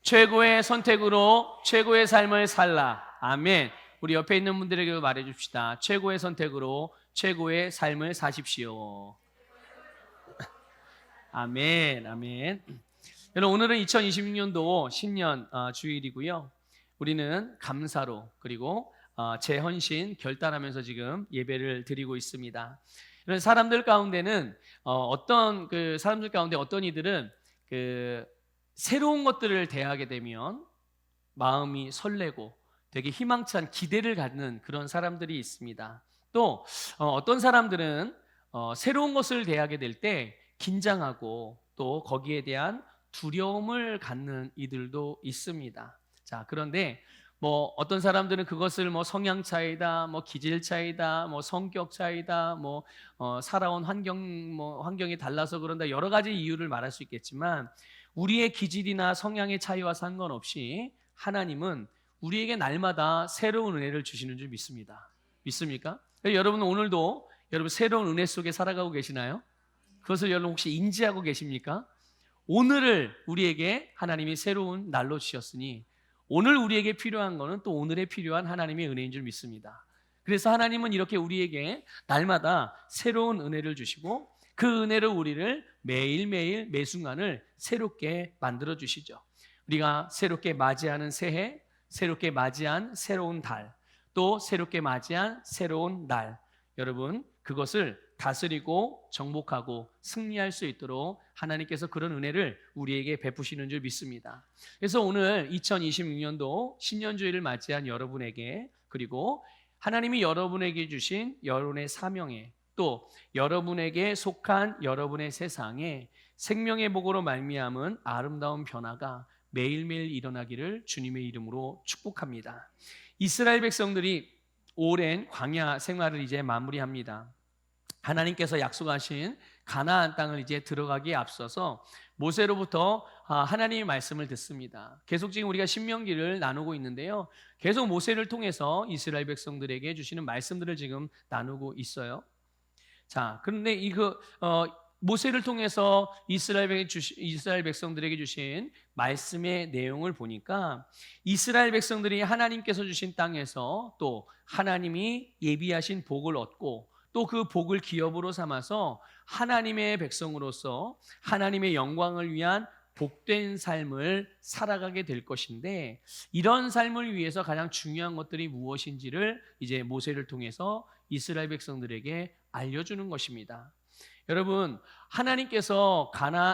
최고의 선택으로 최고의 삶을 살라. 아멘. 우리 옆에 있는 분들에게 말해줍시다. 최고의 선택으로 최고의 삶을 사십시오. 아멘. 아멘. 여러분, 오늘은 2026년도 신년 주일이고요. 우리는 감사로 그리고 재헌신 결단하면서 지금 예배를 드리고 있습니다. 이런 사람들 가운데는 사람들 가운데 어떤 이들은 새로운 것들을 대하게 되면 마음이 설레고 되게 희망찬 기대를 갖는 그런 사람들이 있습니다. 또 어떤 사람들은 새로운 것을 대하게 될 때 긴장하고 또 거기에 대한 두려움을 갖는 이들도 있습니다. 자, 그런데 어떤 사람들은 그것을 성향 차이다, 기질 차이다, 성격 차이다, 살아온 환경이 달라서 그런다, 여러 가지 이유를 말할 수 있겠지만 우리의 기질이나 성향의 차이와 상관없이 하나님은 우리에게 날마다 새로운 은혜를 주시는 줄 믿습니다. 믿습니까? 여러분, 오늘도 여러분 새로운 은혜 속에 살아가고 계시나요? 그것을 여러분 혹시 인지하고 계십니까? 오늘을 우리에게 하나님이 새로운 날로 주셨으니 오늘 우리에게 필요한 것은 또 오늘에 필요한 하나님의 은혜인 줄 믿습니다. 그래서 하나님은 이렇게 우리에게 날마다 새로운 은혜를 주시고 그 은혜로 우리를 매일매일 매순간을 새롭게 만들어 주시죠. 우리가 새롭게 맞이하는 새해, 새롭게 맞이한 새로운 달, 또 새롭게 맞이한 새로운 날, 여러분 그것을 다스리고 정복하고 승리할 수 있도록 하나님께서 그런 은혜를 우리에게 베푸시는 줄 믿습니다. 그래서 오늘 2026년도 신년주일을 맞이한 여러분에게, 그리고 하나님이 여러분에게 주신 여러분의 사명에, 또 여러분에게 속한 여러분의 세상에 생명의 복으로 말미암은 아름다운 변화가 매일매일 일어나기를 주님의 이름으로 축복합니다. 이스라엘 백성들이 오랜 광야 생활을 이제 마무리합니다. 하나님께서 약속하신 가나안 땅을 이제 들어가기에 앞서서 모세로부터 하나님의 말씀을 듣습니다. 계속 지금 우리가 신명기를 나누고 있는데요, 계속 모세를 통해서 이스라엘 백성들에게 주시는 말씀들을 지금 나누고 있어요. 자, 그런데 모세를 통해서 이스라엘 백성들에게 주신 말씀의 내용을 보니까 이스라엘 백성들이 하나님께서 주신 땅에서 또 하나님이 예비하신 복을 얻고 또 그 복을 기업으로 삼아서 하나님의 백성으로서 하나님의 영광을 위한 복된 삶을 살아가게 될 것인데, 이런 삶을 위해서 가장 중요한 것들이 무엇인지를 이제 모세를 통해서 이스라엘 백성들에게 알려주는 것입니다. 여러분, 하나님께서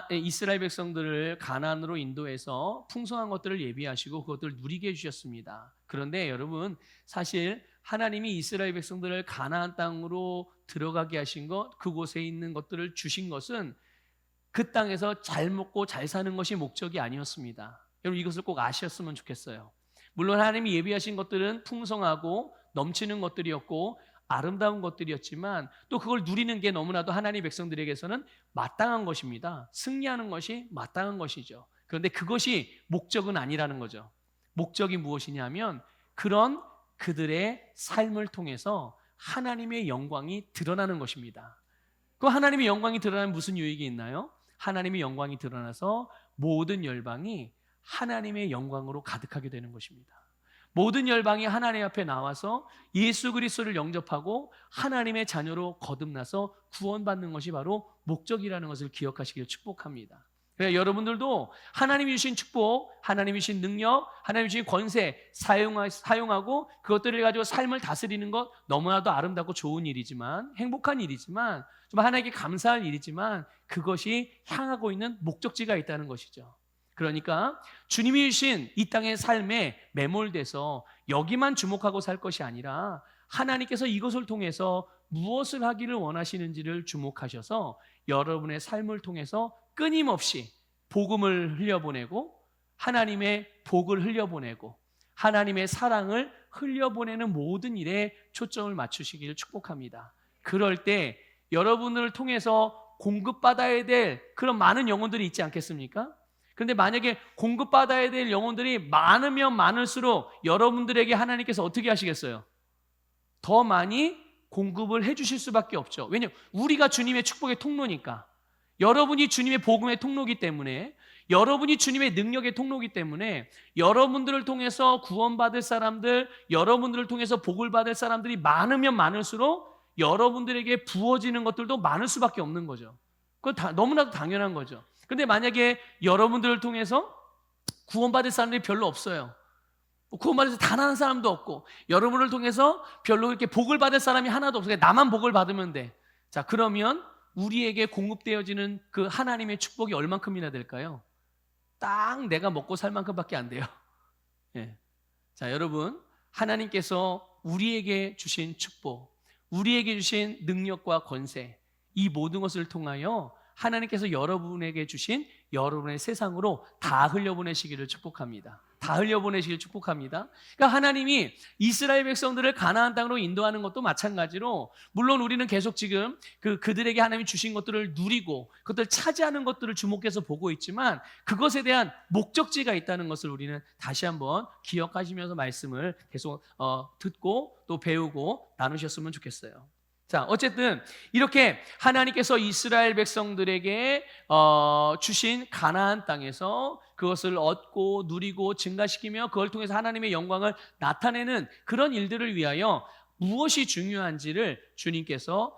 이스라엘 백성들을 가나안으로 인도해서 풍성한 것들을 예비하시고 그것들을 누리게 해주셨습니다. 그런데 여러분, 사실 하나님이 이스라엘 백성들을 가나안 땅으로 들어가게 하신 것, 그곳에 있는 것들을 주신 것은 그 땅에서 잘 먹고 잘 사는 것이 목적이 아니었습니다. 여러분, 이것을 꼭 아셨으면 좋겠어요. 물론 하나님이 예비하신 것들은 풍성하고 넘치는 것들이었고 아름다운 것들이었지만 또 그걸 누리는 게 너무나도 하나님의 백성들에게서는 마땅한 것입니다. 승리하는 것이 마땅한 것이죠. 그런데 그것이 목적은 아니라는 거죠. 목적이 무엇이냐면 그런 그들의 삶을 통해서 하나님의 영광이 드러나는 것입니다. 그 하나님의 영광이 드러나면 무슨 유익이 있나요? 하나님의 영광이 드러나서 모든 열방이 하나님의 영광으로 가득하게 되는 것입니다. 모든 열방이 하나님 앞에 나와서 예수 그리스도를 영접하고 하나님의 자녀로 거듭나서 구원받는 것이 바로 목적이라는 것을 기억하시길 축복합니다. 그래서 여러분들도 하나님이 주신 축복, 하나님이 주신 능력, 하나님이 주신 권세 사용하고 그것들을 가지고 삶을 다스리는 것 너무나도 아름답고 좋은 일이지만, 행복한 일이지만, 좀 하나님께 감사할 일이지만 그것이 향하고 있는 목적지가 있다는 것이죠. 그러니까 주님이 주신 이 땅의 삶에 매몰돼서 여기만 주목하고 살 것이 아니라 하나님께서 이것을 통해서 무엇을 하기를 원하시는지를 주목하셔서 여러분의 삶을 통해서 끊임없이 복음을 흘려보내고 하나님의 복을 흘려보내고 하나님의 사랑을 흘려보내는 모든 일에 초점을 맞추시기를 축복합니다. 그럴 때 여러분을 통해서 공급받아야 될 그런 많은 영혼들이 있지 않겠습니까? 그런데 만약에 공급받아야 될 영혼들이 많으면 많을수록 여러분들에게 하나님께서 어떻게 하시겠어요? 더 많이 공급을 해주실 수밖에 없죠. 왜냐하면 우리가 주님의 축복의 통로니까, 여러분이 주님의 복음의 통로이기 때문에 여러분이 주님의 능력의 통로이기 때문에 여러분들을 통해서 구원받을 사람들, 여러분들을 통해서 복을 받을 사람들이 많으면 많을수록 여러분들에게 부어지는 것들도 많을 수밖에 없는 거죠. 그건 너무나도 당연한 거죠. 근데 만약에 여러분들을 통해서 구원받을 사람들이 별로 없어요. 구원받아서 단 한 사람도 없고 여러분을 통해서 별로 이렇게 복을 받을 사람이 하나도 없어요. 나만 복을 받으면 돼. 자, 그러면 우리에게 공급되어지는 그 하나님의 축복이 얼만큼이나 될까요? 딱 내가 먹고 살 만큼밖에 안 돼요. 예. 자, 여러분, 하나님께서 우리에게 주신 축복, 우리에게 주신 능력과 권세, 이 모든 것을 통하여 하나님께서 여러분에게 주신 여러분의 세상으로 다 흘려보내시기를 축복합니다. 다 흘려보내시기를 축복합니다. 그러니까 하나님이 이스라엘 백성들을 가나안 땅으로 인도하는 것도 마찬가지로, 물론 우리는 계속 지금 그들에게 하나님이 주신 것들을 누리고 그것들 차지하는 것들을 주목해서 보고 있지만 그것에 대한 목적지가 있다는 것을 우리는 다시 한번 기억하시면서 말씀을 계속 듣고 또 배우고 나누셨으면 좋겠어요. 자, 어쨌든 이렇게 하나님께서 이스라엘 백성들에게 주신 가나안 땅에서 그것을 얻고 누리고 증가시키며 그걸 통해서 하나님의 영광을 나타내는 그런 일들을 위하여 무엇이 중요한지를 주님께서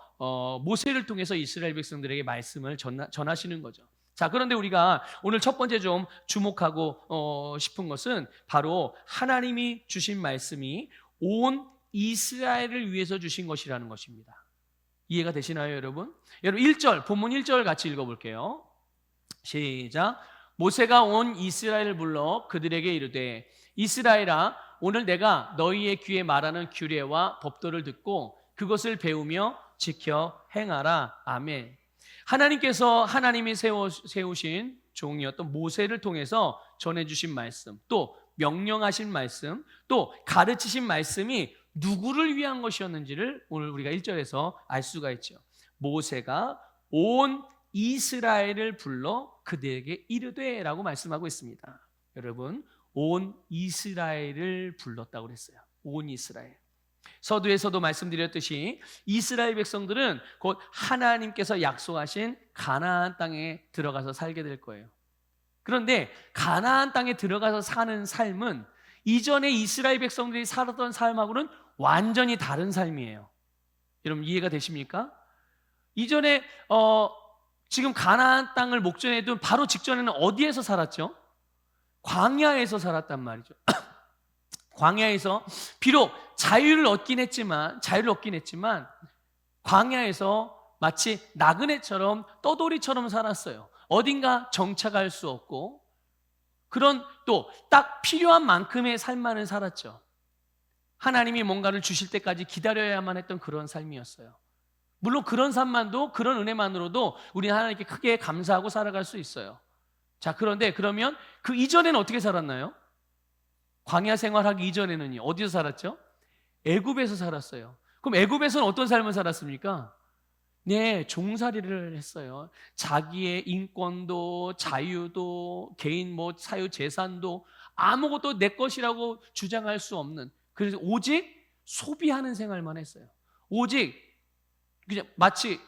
모세를 통해서 이스라엘 백성들에게 말씀을 전하시는 거죠. 자, 그런데 우리가 오늘 첫 번째 좀 주목하고 싶은 것은 바로 하나님이 주신 말씀이 온 이스라엘을 위해서 주신 것이라는 것입니다. 이해가 되시나요, 여러분? 여러분 1절, 본문 1절 같이 읽어볼게요. 시작. 모세가 온 이스라엘을 불러 그들에게 이르되 이스라엘아, 오늘 내가 너희의 귀에 말하는 규례와 법도를 듣고 그것을 배우며 지켜 행하라. 아멘. 하나님께서 하나님이 세우신 종이었던 모세를 통해서 전해주신 말씀, 또 명령하신 말씀, 또 가르치신 말씀이 누구를 위한 것이었는지를 오늘 우리가 1절에서 알 수가 있죠. 모세가 온 이스라엘을 불러 그들에게 이르되 라고 말씀하고 있습니다. 여러분, 온 이스라엘을 불렀다고 그랬어요. 온 이스라엘. 서두에서도 말씀드렸듯이 이스라엘 백성들은 곧 하나님께서 약속하신 가나안 땅에 들어가서 살게 될 거예요. 그런데 가나안 땅에 들어가서 사는 삶은 이전에 이스라엘 백성들이 살았던 삶하고는 완전히 다른 삶이에요. 여러분 이해가 되십니까? 이전에 지금 가나안 땅을 목전에 둔 바로 직전에는 어디에서 살았죠? 광야에서 살았단 말이죠. 광야에서 비록 자유를 얻긴 했지만 광야에서 마치 나그네처럼 떠돌이처럼 살았어요. 어딘가 정착할 수 없고 그런 또 딱 필요한 만큼의 삶만을 살았죠. 하나님이 뭔가를 주실 때까지 기다려야만 했던 그런 삶이었어요. 물론 그런 삶만도, 그런 은혜만으로도 우리는 하나님께 크게 감사하고 살아갈 수 있어요. 자, 그런데 그러면 그 이전에는 어떻게 살았나요? 광야 생활하기 이전에는요, 어디서 살았죠? 애굽에서 살았어요. 그럼 애굽에서는 어떤 삶을 살았습니까? 네, 종살이를 했어요. 자기의 인권도 자유도 개인 사유 재산도 아무것도 내 것이라고 주장할 수 없는, 그래서 오직 소비하는 생활만 했어요. 오직 그냥 마치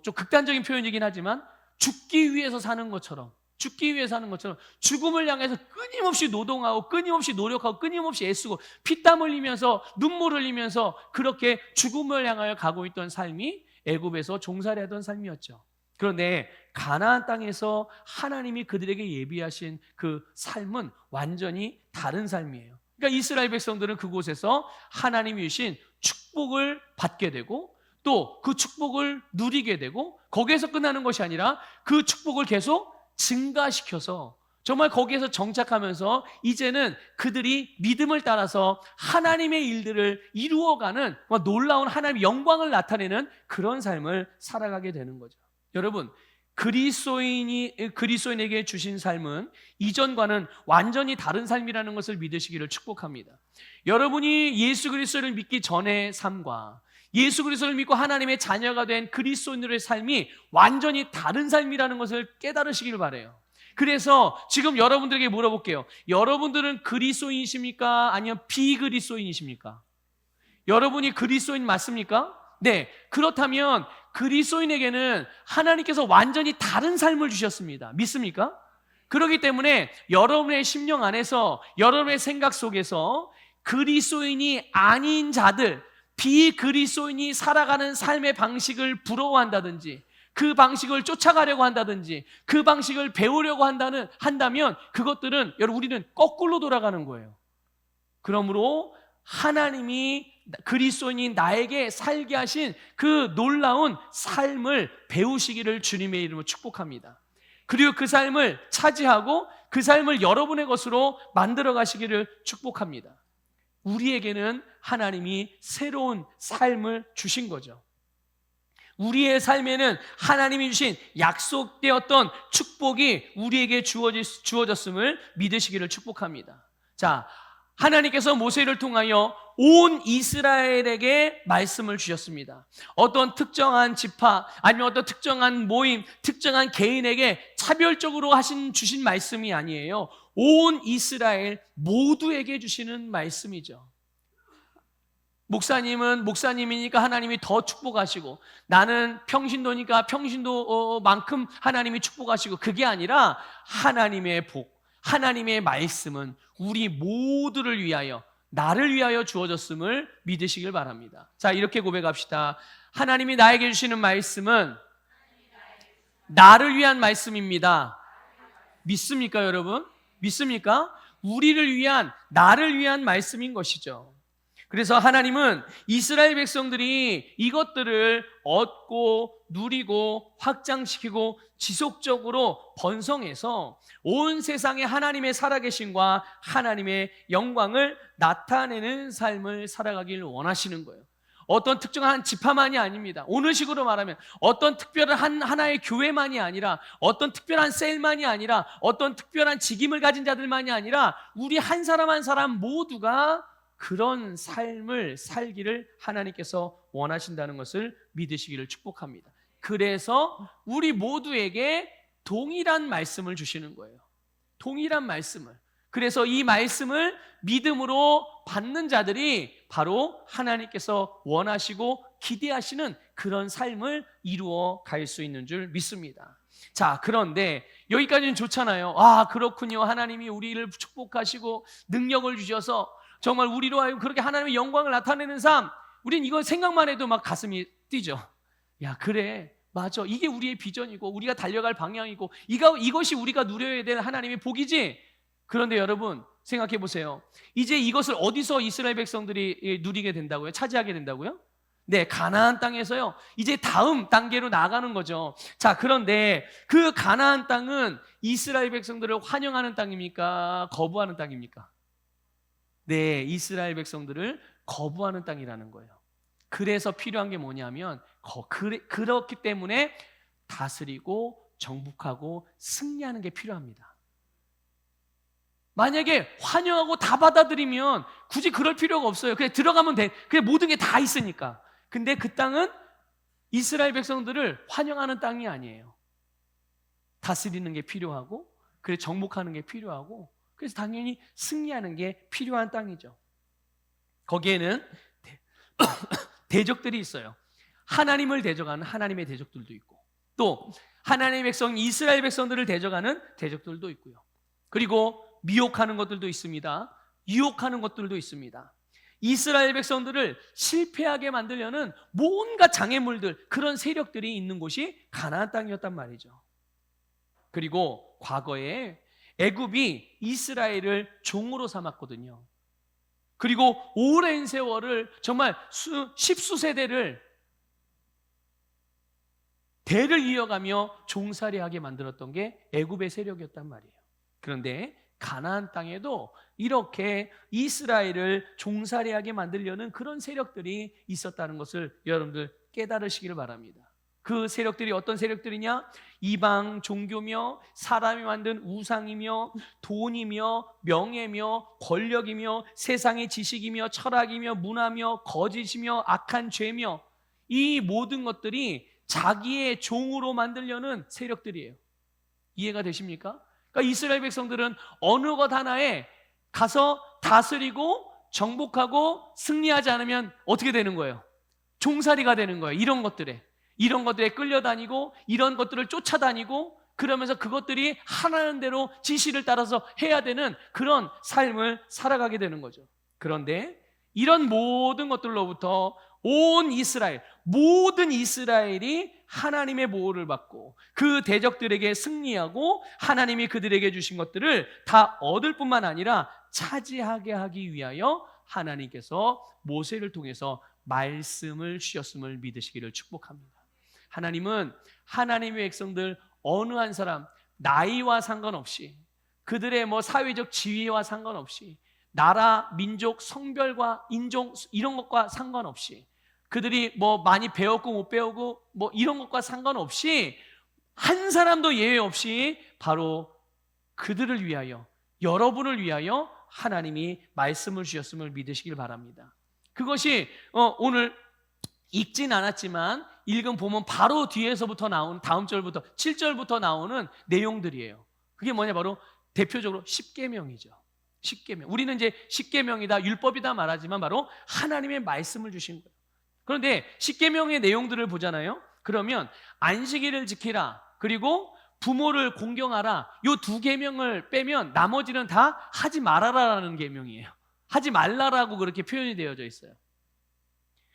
좀 극단적인 표현이긴 하지만 죽기 위해서 사는 것처럼 죽음을 향해서 끊임없이 노동하고 끊임없이 노력하고 끊임없이 애쓰고 피땀 흘리면서 눈물 흘리면서 그렇게 죽음을 향하여 가고 있던 삶이 애굽에서 종살이하던 삶이었죠. 그런데 가나안 땅에서 하나님이 그들에게 예비하신 그 삶은 완전히 다른 삶이에요. 그러니까 이스라엘 백성들은 그곳에서 하나님이 주신 축복을 받게 되고 또 그 축복을 누리게 되고 거기에서 끝나는 것이 아니라 그 축복을 계속 증가시켜서 정말 거기에서 정착하면서 이제는 그들이 믿음을 따라서 하나님의 일들을 이루어가는 놀라운 하나님의 영광을 나타내는 그런 삶을 살아가게 되는 거죠. 여러분, 그리스도인에게 주신 삶은 이전과는 완전히 다른 삶이라는 것을 믿으시기를 축복합니다. 여러분이 예수 그리스도를 믿기 전의 삶과 예수 그리스도를 믿고 하나님의 자녀가 된 그리스도인들의 삶이 완전히 다른 삶이라는 것을 깨달으시길 바라요. 그래서 지금 여러분들에게 물어볼게요. 여러분들은 그리스도인이십니까? 아니면 비그리스도인이십니까? 여러분이 그리스도인 맞습니까? 네, 그렇다면 그리스도인에게는 하나님께서 완전히 다른 삶을 주셨습니다. 믿습니까? 그렇기 때문에 여러분의 심령 안에서, 여러분의 생각 속에서 그리스도인이 아닌 자들, 비그리스도인이 살아가는 삶의 방식을 부러워한다든지, 그 방식을 쫓아가려고 한다든지, 그 방식을 배우려고 한다면 그것들은 여러분, 우리는 거꾸로 돌아가는 거예요. 그러므로 하나님이 그리스도인이 나에게 살게 하신 그 놀라운 삶을 배우시기를 주님의 이름으로 축복합니다. 그리고 그 삶을 차지하고 그 삶을 여러분의 것으로 만들어 가시기를 축복합니다. 우리에게는 하나님이 새로운 삶을 주신 거죠. 우리의 삶에는 하나님이 주신 약속되었던 축복이 우리에게 주어졌음을 믿으시기를 축복합니다. 자, 하나님께서 모세를 통하여 온 이스라엘에게 말씀을 주셨습니다. 어떤 특정한 지파, 아니면 어떤 특정한 모임, 특정한 개인에게 차별적으로 주신 말씀이 아니에요. 온 이스라엘 모두에게 주시는 말씀이죠. 목사님은 목사님이니까 하나님이 더 축복하시고, 나는 평신도니까 평신도만큼 하나님이 축복하시고, 그게 아니라 하나님의 복, 하나님의 말씀은 우리 모두를 위하여, 나를 위하여 주어졌음을 믿으시길 바랍니다. 자, 이렇게 고백합시다. 하나님이 나에게 주시는 말씀은 나를 위한 말씀입니다. 믿습니까, 여러분? 믿습니까? 우리를 위한, 나를 위한 말씀인 것이죠. 그래서 하나님은 이스라엘 백성들이 이것들을 얻고 누리고 확장시키고 지속적으로 번성해서 온 세상에 하나님의 살아계심과 하나님의 영광을 나타내는 삶을 살아가길 원하시는 거예요. 어떤 특정한 지파만이 아닙니다. 오늘 식으로 말하면 어떤 특별한 하나의 교회만이 아니라, 어떤 특별한 셀만이 아니라, 어떤 특별한 직임을 가진 자들만이 아니라, 우리 한 사람 한 사람 모두가 그런 삶을 살기를 하나님께서 원하신다는 것을 믿으시기를 축복합니다. 그래서 우리 모두에게 동일한 말씀을 주시는 거예요. 동일한 말씀을. 그래서 이 말씀을 믿음으로 받는 자들이 바로 하나님께서 원하시고 기대하시는 그런 삶을 이루어 갈 수 있는 줄 믿습니다. 자, 그런데 여기까지는 좋잖아요. 아, 그렇군요. 하나님이 우리를 축복하시고 능력을 주셔서 정말 우리로 하여금 그렇게 하나님의 영광을 나타내는 삶, 우린 이거 생각만 해도 막 가슴이 뛰죠. 야, 그래, 맞아, 이게 우리의 비전이고 우리가 달려갈 방향이고 이것이 우리가 누려야 될 하나님의 복이지. 그런데 여러분 생각해 보세요. 이제 이것을 어디서 이스라엘 백성들이 누리게 된다고요? 차지하게 된다고요? 네, 가나안 땅에서요. 이제 다음 단계로 나아가는 거죠. 자, 그런데 그 가나안 땅은 이스라엘 백성들을 환영하는 땅입니까? 거부하는 땅입니까? 네, 이스라엘 백성들을 거부하는 땅이라는 거예요. 그래서 필요한 게 뭐냐면 그렇기 때문에 다스리고 정복하고 승리하는 게 필요합니다. 만약에 환영하고 다 받아들이면 굳이 그럴 필요가 없어요. 그냥 들어가면 돼. 그냥 모든 게 다 있으니까. 근데 그 땅은 이스라엘 백성들을 환영하는 땅이 아니에요. 다스리는 게 필요하고, 그래 정복하는 게 필요하고, 그래서 당연히 승리하는 게 필요한 땅이죠. 거기에는 대적들이 있어요. 하나님을 대적하는 하나님의 대적들도 있고, 또 하나님의 백성 이스라엘 백성들을 대적하는 대적들도 있고요. 그리고 미혹하는 것들도 있습니다. 유혹하는 것들도 있습니다. 이스라엘 백성들을 실패하게 만들려는 뭔가 장애물들, 그런 세력들이 있는 곳이 가나안 땅이었단 말이죠. 그리고 과거에 애굽이 이스라엘을 종으로 삼았거든요. 그리고 오랜 세월을, 정말 십수세대를 대를 이어가며 종살이하게 만들었던 게 애굽의 세력이었단 말이에요. 그런데 가나안 땅에도 이렇게 이스라엘을 종살이하게 만들려는 그런 세력들이 있었다는 것을 여러분들 깨달으시기를 바랍니다. 그 세력들이 어떤 세력들이냐? 이방 종교며 사람이 만든 우상이며 돈이며 명예며 권력이며 세상의 지식이며 철학이며 문화며 거짓이며 악한 죄며, 이 모든 것들이 자기의 종으로 만들려는 세력들이에요. 이해가 되십니까? 그러니까 이스라엘 백성들은 어느 것 하나에 가서 다스리고 정복하고 승리하지 않으면 어떻게 되는 거예요? 종살이가 되는 거예요. 이런 것들에 끌려다니고 이런 것들을 쫓아다니고, 그러면서 그것들이 하라는 대로 지시를 따라서 해야 되는 그런 삶을 살아가게 되는 거죠. 그런데 이런 모든 것들로부터 온 이스라엘, 모든 이스라엘이 하나님의 보호를 받고 그 대적들에게 승리하고 하나님이 그들에게 주신 것들을 다 얻을 뿐만 아니라 차지하게 하기 위하여 하나님께서 모세를 통해서 말씀을 주셨음을 믿으시기를 축복합니다. 하나님은 하나님의 백성들 어느 한 사람, 나이와 상관없이, 그들의 사회적 지위와 상관없이, 나라, 민족, 성별과 인종 이런 것과 상관없이, 그들이 많이 배웠고 못 배우고 이런 것과 상관없이 한 사람도 예외 없이 바로 그들을 위하여, 여러분을 위하여 하나님이 말씀을 주셨음을 믿으시길 바랍니다. 그것이 오늘 읽진 않았지만 읽은 보면 바로 뒤에서부터 나오는, 다음 절부터 7절부터 나오는 내용들이에요. 그게 뭐냐, 바로 대표적으로 십계명이죠. 십계명. 우리는 이제 십계명이다, 율법이다 말하지만 바로 하나님의 말씀을 주신 거예요. 그런데 십계명의 내용들을 보잖아요. 그러면 안식일을 지키라, 그리고 부모를 공경하라, 이 두 계명을 빼면 나머지는 다 하지 말아라라는 계명이에요. 하지 말라라고 그렇게 표현이 되어져 있어요.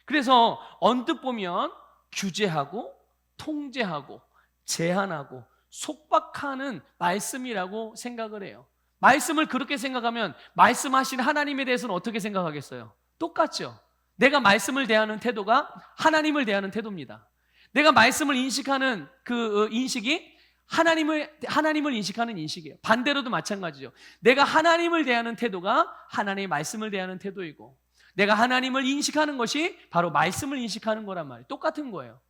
그래서 언뜻 보면 규제하고 통제하고 제한하고 속박하는 말씀이라고 생각을 해요. 말씀을 그렇게 생각하면 말씀하신 하나님에 대해서는 어떻게 생각하겠어요? 똑같죠. 내가 말씀을 대하는 태도가 하나님을 대하는 태도입니다. 내가 말씀을 인식하는 그 인식이 하나님을 인식하는 인식이에요. 반대로도 마찬가지죠. 내가 하나님을 대하는 태도가 하나님의 말씀을 대하는 태도이고, 내가 하나님을 인식하는 것이 바로 말씀을 인식하는 거란 말이에요. 똑같은 거예요.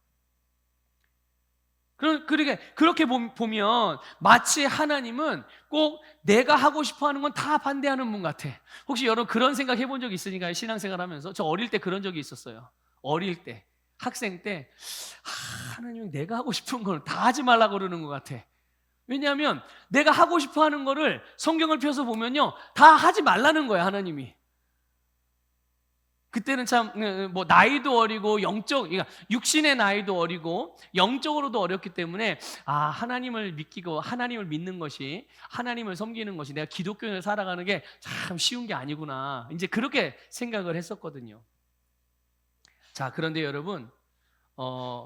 그렇게 보면 마치 하나님은 꼭 내가 하고 싶어 하는 건 다 반대하는 분 같아. 혹시 여러분 그런 생각 해본 적 있으니까요? 신앙생활 하면서. 저 어릴 때 그런 적이 있었어요. 어릴 때, 학생 때 하나님은 내가 하고 싶은 걸 다 하지 말라고 그러는 것 같아. 왜냐하면 내가 하고 싶어 하는 거를 성경을 펴서 보면요, 다 하지 말라는 거야, 하나님이. 그때는 참 나이도 어리고 그러니까 육신의 나이도 어리고 영적으로도 어렸기 때문에 하나님을 믿기고 하나님을 믿는 것이, 하나님을 섬기는 것이, 내가 기독교를 살아가는 게 참 쉬운 게 아니구나, 이제 그렇게 생각을 했었거든요. 자, 그런데 여러분,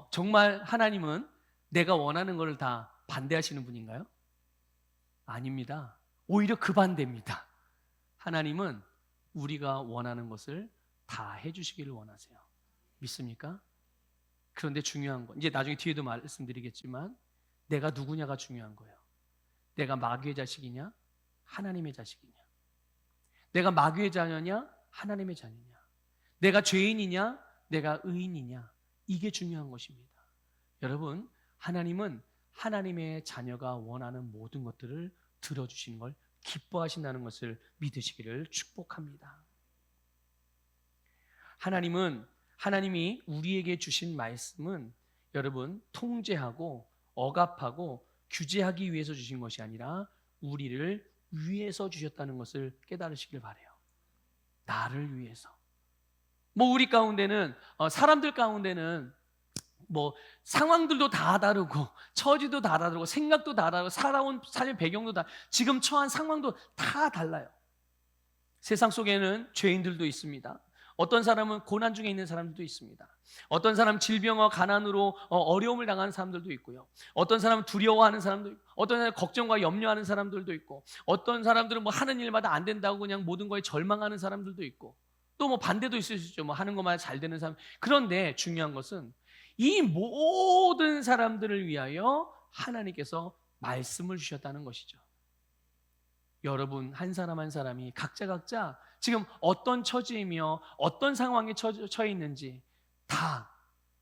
정말 하나님은 내가 원하는 것을 다 반대하시는 분인가요? 아닙니다. 오히려 그 반대입니다. 하나님은 우리가 원하는 것을 다 해주시기를 원하세요. 믿습니까? 그런데 중요한 건, 이제 나중에 뒤에도 말씀드리겠지만, 내가 누구냐가 중요한 거예요. 내가 마귀의 자식이냐, 하나님의 자식이냐, 내가 마귀의 자녀냐, 하나님의 자녀냐, 내가 죄인이냐, 내가 의인이냐, 이게 중요한 것입니다. 여러분, 하나님은 하나님의 자녀가 원하는 모든 것들을 들어주시는 걸 기뻐하신다는 것을 믿으시기를 축복합니다. 하나님이 우리에게 주신 말씀은 여러분 통제하고 억압하고 규제하기 위해서 주신 것이 아니라 우리를 위해서 주셨다는 것을 깨달으시길 바라요. 나를 위해서. 우리 가운데는 사람들 가운데는 상황들도 다 다르고 처지도 다 다르고 생각도 다 다르고 살아온 삶의 배경도 다, 지금 처한 상황도 다 달라요. 세상 속에는 죄인들도 있습니다. 어떤 사람은 고난 중에 있는 사람들도 있습니다. 어떤 사람은 질병과 가난으로 어려움을 당하는 사람들도 있고요. 어떤 사람은 두려워하는 사람도 있고, 어떤 사람은 걱정과 염려하는 사람들도 있고, 어떤 사람들은 하는 일마다 안 된다고 그냥 모든 거에 절망하는 사람들도 있고, 또 반대도 있을 수 있죠. 하는 것마다 잘 되는 사람. 그런데 중요한 것은 이 모든 사람들을 위하여 하나님께서 말씀을 주셨다는 것이죠. 여러분 한 사람 한 사람이 각자 지금 어떤 처지이며 어떤 상황에 처해 있는지 다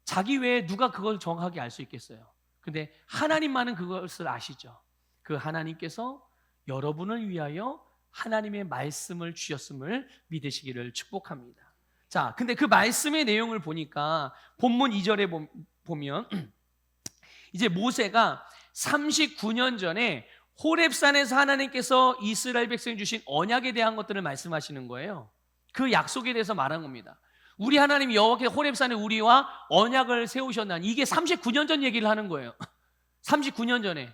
자기 외에 누가 그걸 정확하게 알 수 있겠어요? 근데 하나님만은 그것을 아시죠. 그 하나님께서 여러분을 위하여 하나님의 말씀을 주셨음을 믿으시기를 축복합니다. 자, 근데 그 말씀의 내용을 보니까 본문 2절에 보면 이제 모세가 39년 전에 호렙산에서 하나님께서 이스라엘 백성이 주신 언약에 대한 것들을 말씀하시는 거예요. 그 약속에 대해서 말한 겁니다. 우리 하나님 여호와께서 호렙산에 우리와 언약을 세우셨나니, 이게 39년 전 얘기를 하는 거예요. 39년 전에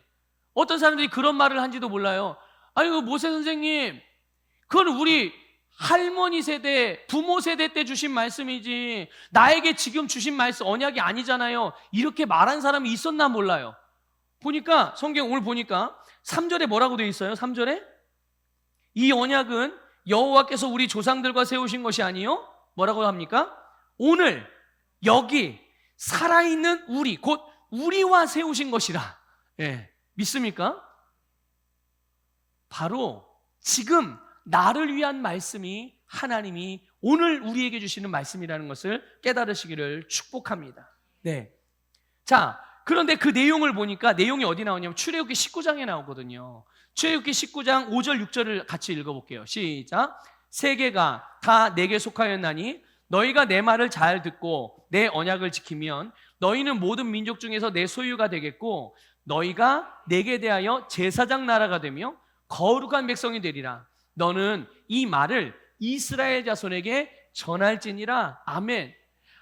어떤 사람들이 그런 말을 한지도 몰라요. 아이고 모세 선생님, 그건 우리 할머니 세대, 부모 세대 때 주신 말씀이지 나에게 지금 주신 말씀 언약이 아니잖아요. 이렇게 말한 사람이 있었나 몰라요. 보니까 성경 오늘 보니까 3절에 뭐라고 되어 있어요? 3절에 이 언약은 여호와께서 우리 조상들과 세우신 것이 아니요 뭐라고 합니까? 오늘 여기 살아있는 우리, 곧 우리와 세우신 것이라. 예, 믿습니까? 바로 지금 나를 위한 말씀이 하나님이 오늘 우리에게 주시는 말씀이라는 것을 깨달으시기를 축복합니다. 네. 자, 그런데 그 내용을 보니까 내용이 어디 나오냐면 출애굽기 19장에 나오거든요. 출애굽기 19장 5절 6절을 같이 읽어볼게요. 시작. 세계가 다 내게 속하였나니 너희가 내 말을 잘 듣고 내 언약을 지키면 너희는 모든 민족 중에서 내 소유가 되겠고 너희가 내게 대하여 제사장 나라가 되며 거룩한 백성이 되리라. 너는 이 말을 이스라엘 자손에게 전할지니라. 아멘.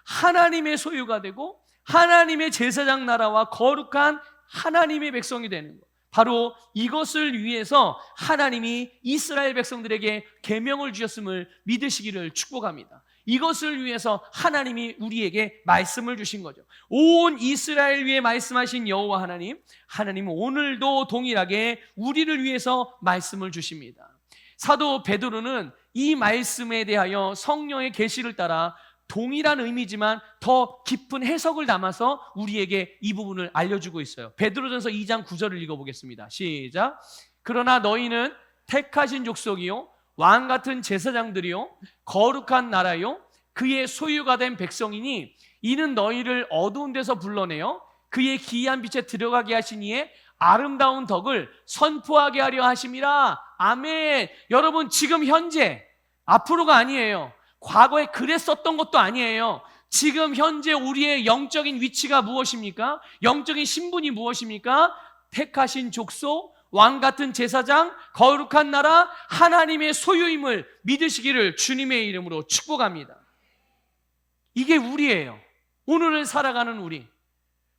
하나님의 소유가 되고 하나님의 제사장 나라와 거룩한 하나님의 백성이 되는 것, 바로 이것을 위해서 하나님이 이스라엘 백성들에게 계명을 주셨음을 믿으시기를 축복합니다. 이것을 위해서 하나님이 우리에게 말씀을 주신 거죠. 온 이스라엘 위에 말씀하신 여호와 하나님, 하나님은 오늘도 동일하게 우리를 위해서 말씀을 주십니다. 사도 베드로는 이 말씀에 대하여 성령의 계시를 따라 동일한 의미지만 더 깊은 해석을 담아서 우리에게 이 부분을 알려주고 있어요. 베드로전서 2장 9절을 읽어보겠습니다. 시작. 그러나 너희는 택하신 족속이요 왕 같은 제사장들이요 거룩한 나라요 그의 소유가 된 백성이니 이는 너희를 어두운 데서 불러내어 그의 기이한 빛에 들어가게 하신 이의 아름다운 덕을 선포하게 하려 하심이라. 아멘. 여러분, 지금 현재, 앞으로가 아니에요. 과거에 그랬었던 것도 아니에요. 지금 현재 우리의 영적인 위치가 무엇입니까? 영적인 신분이 무엇입니까? 택하신 족속, 왕 같은 제사장, 거룩한 나라, 하나님의 소유임을 믿으시기를 주님의 이름으로 축복합니다. 이게 우리예요. 오늘을 살아가는 우리.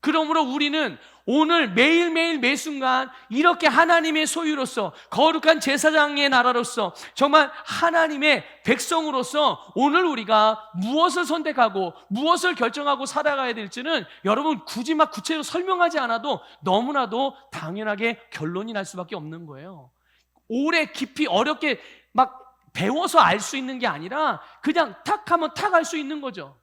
그러므로 우리는 오늘 매일매일 매순간 이렇게 하나님의 소유로서 거룩한 제사장의 나라로서 정말 하나님의 백성으로서 오늘 우리가 무엇을 선택하고 무엇을 결정하고 살아가야 될지는 여러분 굳이 막 구체적으로 설명하지 않아도 너무나도 당연하게 결론이 날 수밖에 없는 거예요. 오래 깊이 어렵게 막 배워서 알 수 있는 게 아니라 그냥 탁 하면 탁 알 수 있는 거죠.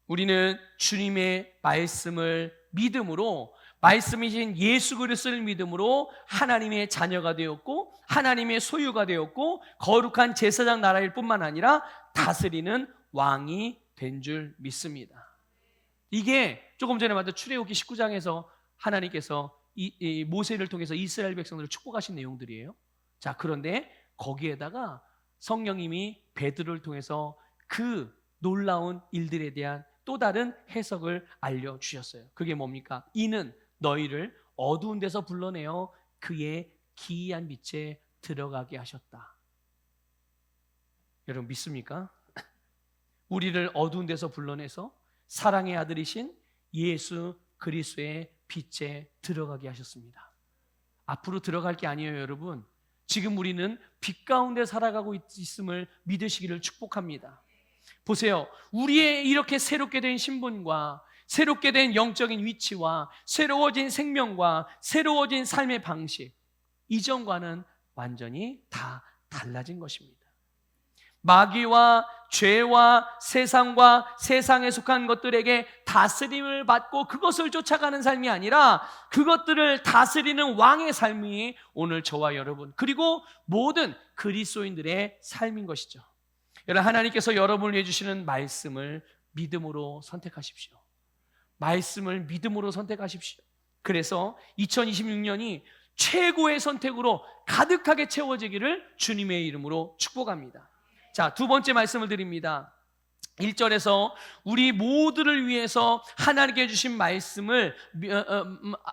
우리는 주님의 말씀을 믿음으로, 말씀이신 예수 그리스도를 믿음으로 하나님의 자녀가 되었고 하나님의 소유가 되었고 거룩한 제사장 나라일 뿐만 아니라 다스리는 왕이 된 줄 믿습니다. 이게 조금 전에 말했던 출애굽기 19장에서 하나님께서 이 모세를 통해서 이스라엘 백성들을 축복하신 내용들이에요. 자, 그런데 거기에다가 성령님이 베드로를 통해서 그 놀라운 일들에 대한 또 다른 해석을 알려주셨어요. 그게 뭡니까? 이는 너희를 어두운 데서 불러내어 그의 기이한 빛에 들어가게 하셨다. 여러분 믿습니까? 우리를 어두운 데서 불러내서 사랑의 아들이신 예수 그리스도의 빛에 들어가게 하셨습니다. 앞으로 들어갈 게 아니에요, 여러분. 지금 우리는 빛 가운데 살아가고 있음을 믿으시기를 축복합니다. 보세요. 우리의 이렇게 새롭게 된 신분과 새롭게 된 영적인 위치와 새로워진 생명과 새로워진 삶의 방식, 이전과는 완전히 다 달라진 것입니다. 마귀와 죄와 세상과 세상에 속한 것들에게 다스림을 받고 그것을 쫓아가는 삶이 아니라 그것들을 다스리는 왕의 삶이 오늘 저와 여러분 그리고 모든 그리스도인들의 삶인 것이죠. 여러분, 하나님께서 여러분을 위해 주시는 말씀을 믿음으로 선택하십시오. 말씀을 믿음으로 선택하십시오. 그래서 2026년이 최고의 선택으로 가득하게 채워지기를 주님의 이름으로 축복합니다. 자, 두 번째 말씀을 드립니다. 1절에서 우리 모두를 위해서 하나님께 주신 말씀을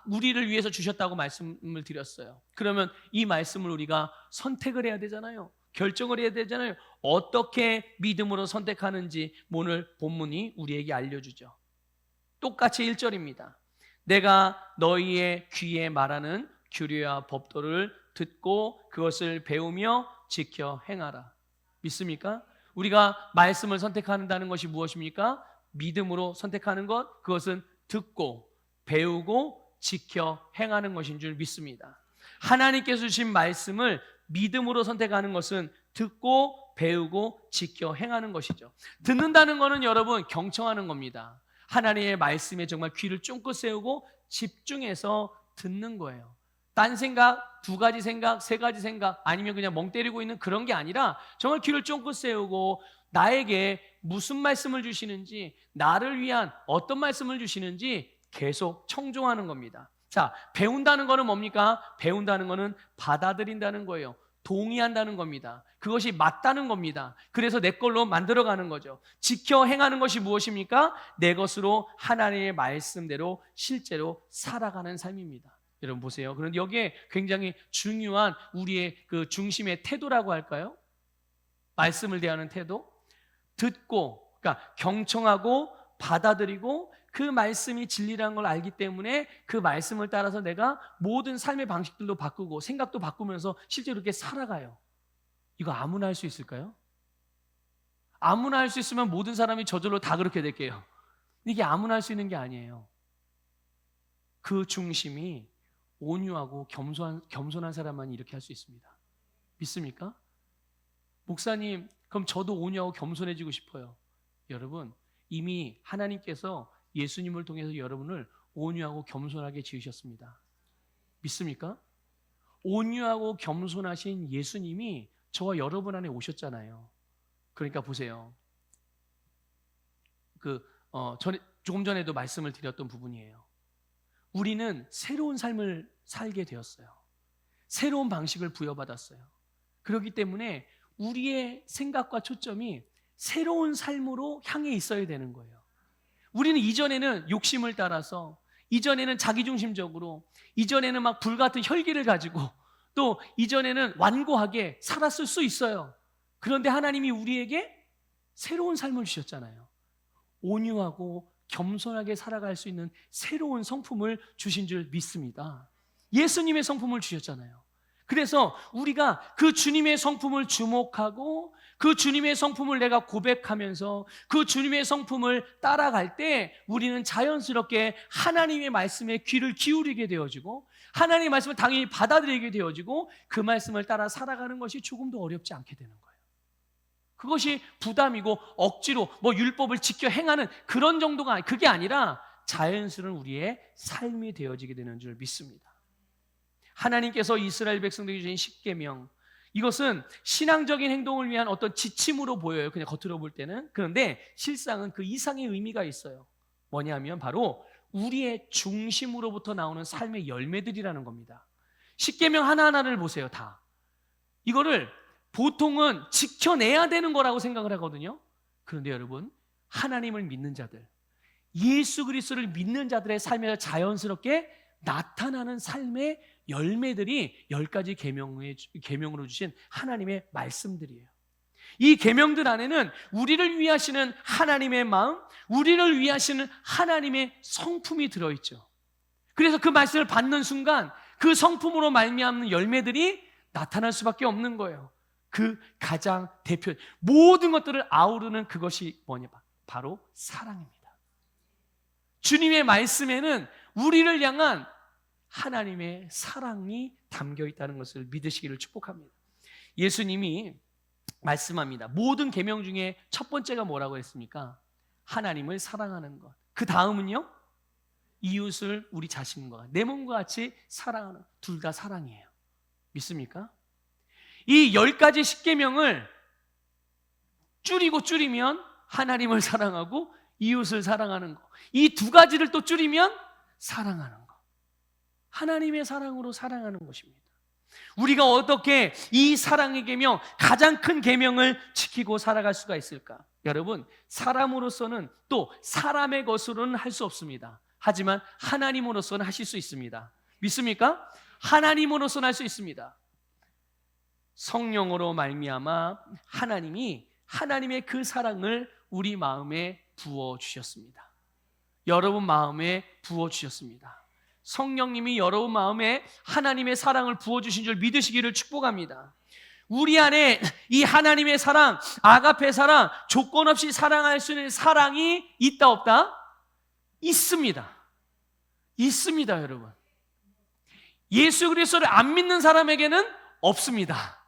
우리를 위해서 주셨다고 말씀을 드렸어요. 그러면 이 말씀을 우리가 선택을 해야 되잖아요. 결정을 해야 되잖아요. 어떻게 믿음으로 선택하는지 오늘 본문이 우리에게 알려주죠. 똑같이 1절입니다. 내가 너희의 귀에 말하는 규례와 법도를 듣고 그것을 배우며 지켜 행하라. 믿습니까? 우리가 말씀을 선택한다는 것이 무엇입니까? 믿음으로 선택하는 것, 그것은 듣고 배우고 지켜 행하는 것인 줄 믿습니다. 하나님께서 주신 말씀을 믿음으로 선택하는 것은 듣고 배우고 지켜 행하는 것이죠. 듣는다는 것은 여러분 경청하는 겁니다. 하나님의 말씀에 정말 귀를 쫑긋 세우고 집중해서 듣는 거예요. 딴 생각, 두 가지 생각, 세 가지 생각, 아니면 그냥 멍 때리고 있는 그런 게 아니라 정말 귀를 쫑긋 세우고 나에게 무슨 말씀을 주시는지, 나를 위한 어떤 말씀을 주시는지 계속 청종하는 겁니다. 자, 배운다는 거는 뭡니까? 배운다는 거는 받아들인다는 거예요. 동의한다는 겁니다. 그것이 맞다는 겁니다. 그래서 내 걸로 만들어가는 거죠. 지켜 행하는 것이 무엇입니까? 내 것으로 하나님의 말씀대로 실제로 살아가는 삶입니다. 여러분 보세요. 그런데 여기에 굉장히 중요한 우리의 그 중심의 태도라고 할까요? 말씀을 대하는 태도. 듣고, 그러니까 경청하고 받아들이고 그 말씀이 진리라는 걸 알기 때문에 그 말씀을 따라서 내가 모든 삶의 방식들도 바꾸고 생각도 바꾸면서 실제로 이렇게 살아가요. 이거 아무나 할 수 있을까요? 아무나 할 수 있으면 모든 사람이 저절로 다 그렇게 될게요. 이게 아무나 할 수 있는 게 아니에요. 그 중심이 온유하고 겸손한 사람만 이렇게 할 수 있습니다. 믿습니까? 목사님, 그럼 저도 온유하고 겸손해지고 싶어요. 여러분, 이미 하나님께서 예수님을 통해서 여러분을 온유하고 겸손하게 지으셨습니다. 믿습니까? 온유하고 겸손하신 예수님이 저와 여러분 안에 오셨잖아요. 그러니까 보세요. 조금 전에도 말씀을 드렸던 부분이에요. 우리는 새로운 삶을 살게 되었어요. 새로운 방식을 부여받았어요. 그렇기 때문에 우리의 생각과 초점이 새로운 삶으로 향해 있어야 되는 거예요. 우리는 이전에는 욕심을 따라서, 이전에는 자기중심적으로, 이전에는 막 불같은 혈기를 가지고, 또 이전에는 완고하게 살았을 수 있어요. 그런데 하나님이 우리에게 새로운 삶을 주셨잖아요. 온유하고 겸손하게 살아갈 수 있는 새로운 성품을 주신 줄 믿습니다. 예수님의 성품을 주셨잖아요. 그래서 우리가 그 주님의 성품을 주목하고 그 주님의 성품을 내가 고백하면서 그 주님의 성품을 따라갈 때 우리는 자연스럽게 하나님의 말씀에 귀를 기울이게 되어지고 하나님의 말씀을 당연히 받아들이게 되어지고 그 말씀을 따라 살아가는 것이 조금도 어렵지 않게 되는 거예요. 그것이 부담이고 억지로 율법을 지켜 행하는 그런 정도가 그게 아니라 자연스러운 우리의 삶이 되어지게 되는 줄 믿습니다. 하나님께서 이스라엘 백성들에게 주신 십계명, 이것은 신앙적인 행동을 위한 어떤 지침으로 보여요. 그냥 겉으로 볼 때는. 그런데 실상은 그 이상의 의미가 있어요. 뭐냐면 바로 우리의 중심으로부터 나오는 삶의 열매들이라는 겁니다. 십계명 하나하나를 보세요. 다 이거를 보통은 지켜내야 되는 거라고 생각을 하거든요. 그런데 여러분, 하나님을 믿는 자들, 예수 그리스도를 믿는 자들의 삶에서 자연스럽게 나타나는 삶의 열매들이 10가지 계명으로 주신 하나님의 말씀들이에요. 이 계명들 안에는 우리를 위하시는 하나님의 마음, 우리를 위하시는 하나님의 성품이 들어있죠. 그래서 그 말씀을 받는 순간 그 성품으로 말미암는 열매들이 나타날 수밖에 없는 거예요. 그 가장 대표, 모든 것들을 아우르는 그것이 뭐냐? 바로 사랑입니다. 주님의 말씀에는 우리를 향한 하나님의 사랑이 담겨 있다는 것을 믿으시기를 축복합니다. 예수님이 말씀합니다. 모든 계명 중에 첫 번째가 뭐라고 했습니까? 하나님을 사랑하는 것. 그 다음은요? 이웃을 우리 자신과 내 몸과 같이 사랑하는, 둘 다 사랑이에요. 믿습니까? 이 10가지 십계명을 줄이면 하나님을 사랑하고 이웃을 사랑하는 것. 이 두 가지를 또 줄이면 사랑하는 것. 하나님의 사랑으로 사랑하는 것입니다. 우리가 어떻게 이 사랑의 계명, 가장 큰 계명을 지키고 살아갈 수가 있을까? 여러분, 사람으로서는 또 사람의 것으로는 할 수 없습니다. 하지만 하나님으로서는 하실 수 있습니다. 믿습니까? 하나님으로서는 할 수 있습니다. 성령으로 말미암아 하나님이 하나님의 그 사랑을 우리 마음에 부어 주셨습니다. 여러분 마음에 부어주셨습니다. 성령님이 여러분 마음에 하나님의 사랑을 부어주신 줄 믿으시기를 축복합니다. 우리 안에 이 하나님의 사랑, 아가페 사랑, 조건 없이 사랑할 수 있는 사랑이 있다 없다? 있습니다. 있습니다, 여러분. 예수 그리스도를 안 믿는 사람에게는 없습니다.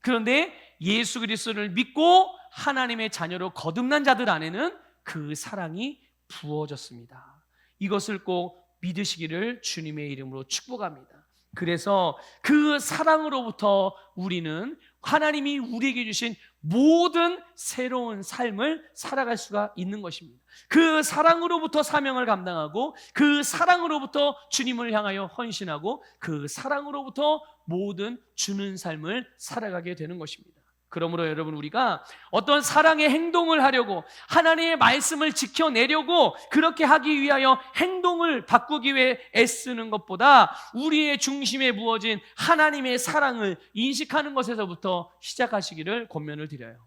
그런데 예수 그리스도를 믿고 하나님의 자녀로 거듭난 자들 안에는 그 사랑이 부어졌습니다. 이것을 꼭 믿으시기를 주님의 이름으로 축복합니다. 그래서 그 사랑으로부터 우리는 하나님이 우리에게 주신 모든 새로운 삶을 살아갈 수가 있는 것입니다. 그 사랑으로부터 사명을 감당하고 그 사랑으로부터 주님을 향하여 헌신하고 그 사랑으로부터 모든 주는 삶을 살아가게 되는 것입니다. 그러므로 여러분, 우리가 어떤 사랑의 행동을 하려고 하나님의 말씀을 지켜내려고 그렇게 하기 위하여 행동을 바꾸기 위해 애쓰는 것보다 우리의 중심에 부어진 하나님의 사랑을 인식하는 것에서부터 시작하시기를 권면을 드려요.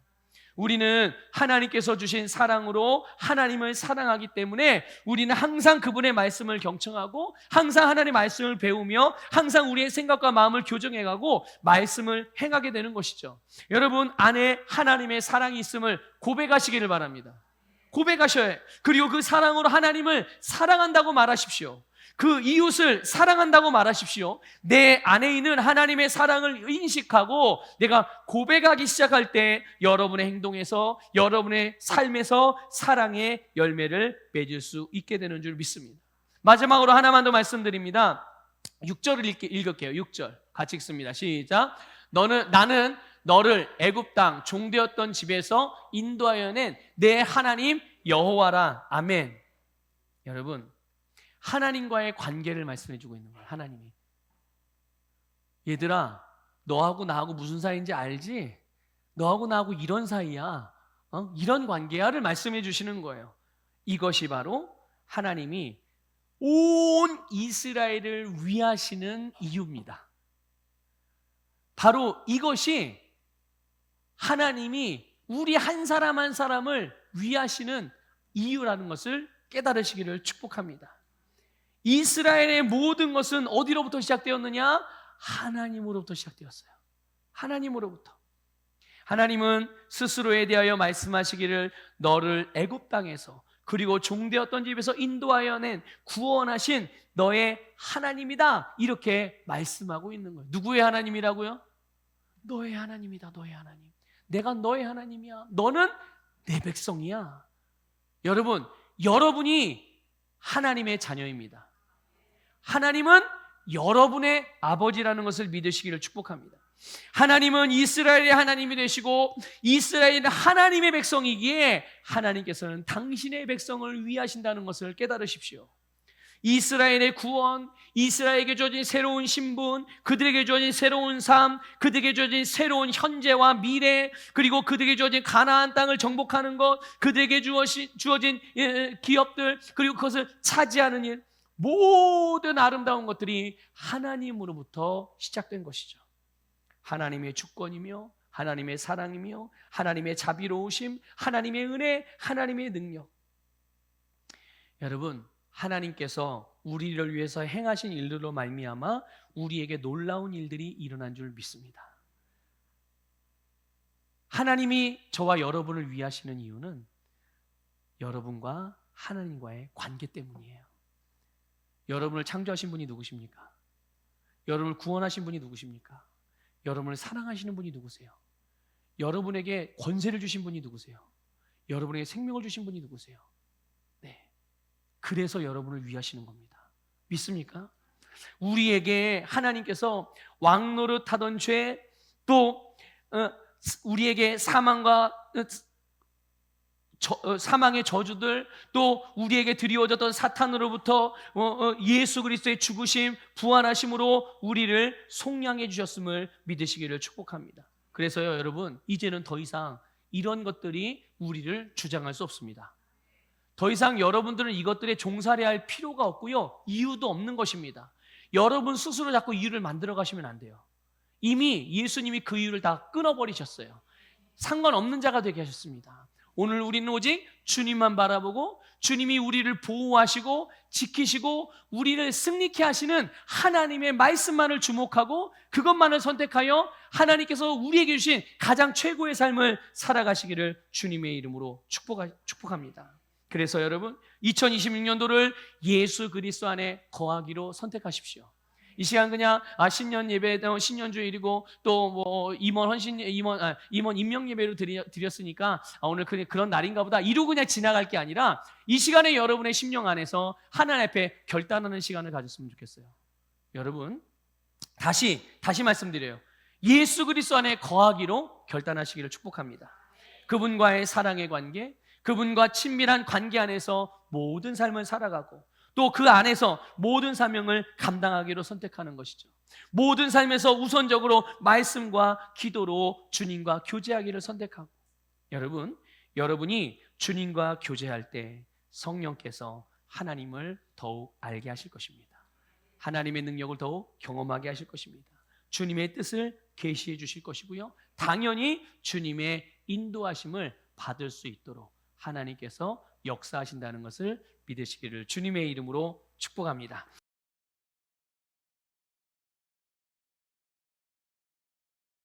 우리는 하나님께서 주신 사랑으로 하나님을 사랑하기 때문에 우리는 항상 그분의 말씀을 경청하고 항상 하나님의 말씀을 배우며 항상 우리의 생각과 마음을 교정해가고 말씀을 행하게 되는 것이죠. 여러분 안에 하나님의 사랑이 있음을 고백하시기를 바랍니다. 고백하셔야 해요. 그리고 그 사랑으로 하나님을 사랑한다고 말하십시오. 그 이웃을 사랑한다고 말하십시오. 내 안에 있는 하나님의 사랑을 인식하고 내가 고백하기 시작할 때 여러분의 행동에서, 여러분의 삶에서 사랑의 열매를 맺을 수 있게 되는 줄 믿습니다. 마지막으로 하나만 더 말씀드립니다. 6절을 읽을게요. 6절 같이 읽습니다. 시작. 나는 너를 애굽 땅 종되었던 집에서 인도하여 낸 내 하나님 여호와라. 아멘. 여러분, 하나님과의 관계를 말씀해 주고 있는 거예요. 하나님이, 얘들아 너하고 나하고 무슨 사이인지 알지? 너하고 나하고 이런 사이야, 이런 관계야를 말씀해 주시는 거예요. 이것이 바로 하나님이 온 이스라엘을 위하시는 이유입니다. 바로 이것이 하나님이 우리 한 사람 한 사람을 위하시는 이유라는 것을 깨달으시기를 축복합니다. 이스라엘의 모든 것은 어디로부터 시작되었느냐? 하나님으로부터 시작되었어요. 하나님으로부터. 하나님은 스스로에 대하여 말씀하시기를 너를 애굽 땅에서 그리고 종되었던 집에서 인도하여 낸 구원하신 너의 하나님이다, 이렇게 말씀하고 있는 거예요. 누구의 하나님이라고요? 너의 하나님이다. 너의 하나님. 내가 너의 하나님이야. 너는 내 백성이야. 여러분, 여러분이 하나님의 자녀입니다. 하나님은 여러분의 아버지라는 것을 믿으시기를 축복합니다. 하나님은 이스라엘의 하나님이 되시고 이스라엘은 하나님의 백성이기에 하나님께서는 당신의 백성을 위하신다는 것을 깨달으십시오. 이스라엘의 구원, 이스라엘에게 주어진 새로운 신분, 그들에게 주어진 새로운 삶, 그들에게 주어진 새로운 현재와 미래, 그리고 그들에게 주어진 가나안 땅을 정복하는 것, 그들에게 주어진 기업들, 그리고 그것을 차지하는 일, 모든 아름다운 것들이 하나님으로부터 시작된 것이죠. 하나님의 주권이며 하나님의 사랑이며 하나님의 자비로우심, 하나님의 은혜, 하나님의 능력. 여러분, 하나님께서 우리를 위해서 행하신 일들로 말미암아 우리에게 놀라운 일들이 일어난 줄 믿습니다. 하나님이 저와 여러분을 위하시는 이유는 여러분과 하나님과의 관계 때문이에요. 여러분을 창조하신 분이 누구십니까? 여러분을 구원하신 분이 누구십니까? 여러분을 사랑하시는 분이 누구세요? 여러분에게 권세를 주신 분이 누구세요? 여러분에게 생명을 주신 분이 누구세요? 네, 그래서 여러분을 위하시는 겁니다. 믿습니까? 우리에게 하나님께서 왕노릇하던 죄, 또 우리에게 사망과 사망의 저주들, 또 우리에게 드리워졌던 사탄으로부터 예수 그리스도의 죽으심, 부활하심으로 우리를 속량해 주셨음을 믿으시기를 축복합니다. 그래서요, 여러분, 이제는 더 이상 이런 것들이 우리를 주장할 수 없습니다. 더 이상 여러분들은 이것들에 종살해야 할 필요가 없고요, 이유도 없는 것입니다. 여러분 스스로 자꾸 이유를 만들어 가시면 안 돼요. 이미 예수님이 그 이유를 다 끊어버리셨어요. 상관없는 자가 되게 하셨습니다. 오늘 우리는 오직 주님만 바라보고 주님이 우리를 보호하시고 지키시고 우리를 승리케 하시는 하나님의 말씀만을 주목하고 그것만을 선택하여 하나님께서 우리에게 주신 가장 최고의 삶을 살아가시기를 주님의 이름으로 축복합니다. 그래서 여러분 2026년도를 예수 그리스도 안에 거하기로 선택하십시오. 이 시간 그냥 신년 예배, 신년 주일이고 또 뭐 임원 임명 예배로 드렸으니까 오늘 그런 날인가 보다 이러고 그냥 지나갈 게 아니라 이 시간에 여러분의 심령 안에서 하나님 앞에 결단하는 시간을 가졌으면 좋겠어요. 여러분 다시 말씀드려요. 예수 그리스도 안에 거하기로 결단하시기를 축복합니다. 그분과의 사랑의 관계, 그분과 친밀한 관계 안에서 모든 삶을 살아가고 또 그 안에서 모든 사명을 감당하기로 선택하는 것이죠. 모든 삶에서 우선적으로 말씀과 기도로 주님과 교제하기를 선택하고 여러분이 주님과 교제할 때 성령께서 하나님을 더욱 알게 하실 것입니다. 하나님의 능력을 더욱 경험하게 하실 것입니다. 주님의 뜻을 계시해 주실 것이고요. 당연히 주님의 인도하심을 받을 수 있도록 하나님께서 역사하신다는 것을 믿으시기를 주님의 이름으로 축복합니다.